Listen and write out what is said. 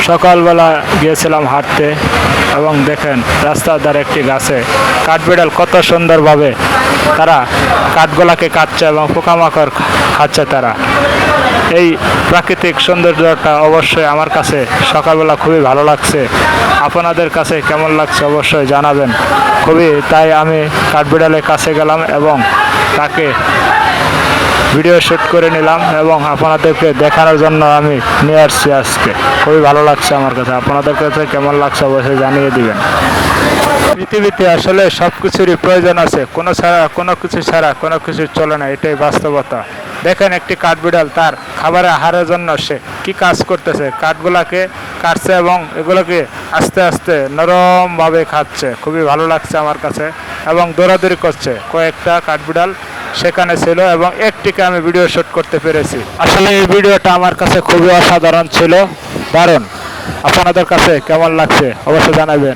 সকালবেলা গিয়েছিলাম হাঁটতে এবং দেখেন রাস্তার ধারে একটি গাছে কাঠবিড়াল কত সুন্দরভাবে তারা কাঠগোলাকে কাটছে এবং পোকামাকড় খাচ্ছে তারা। এই প্রাকৃতিক সৌন্দর্যটা অবশ্যই আমার কাছে সকালবেলা খুবই ভালো লাগছে। আপনাদের কাছে কেমন লাগছে অবশ্যই জানাবেন। তাই আমি কাঠবিড়ালের কাছে গেলাম এবং তাকে ভিডিও শ্যুট করে নিলাম এবং আপনাদেরকে দেখানোর জন্য আমি নিয়ে আসছি আজকে। খুবই ভালো লাগছে আমার কাছে। আপনাদের কাছে কেমন লাগছে অবশ্যই জানিয়ে দিবেন। পৃথিবীতে আসলে সব কিছুরই প্রয়োজন আছে, কোনো কিছু ছাড়া কোনো কিছু চলে না, এটাই বাস্তবতা। দেখেন একটি কাঠবিড়াল তার খাবারের আহারের জন্য সে কি কাজ করতেছে, কাঠগুলাকে কাটছে এবং এগুলোকে আস্তে আস্তে নরমভাবে খাচ্ছে। খুবই ভালো লাগছে আমার কাছে এবং দৌড়াদৌড়ি করছে। কয়েকটা কাঠবিড়াল সেখানে ছিল এবং একটিকে আমি ভিডিও শ্যুট করতে পেরেছি। আসলে এই ভিডিওটা আমার কাছে খুবই অসাধারণ ছিল, দারুণ। আপনাদের কাছে কেমন লাগছে অবশ্যই জানাবেন।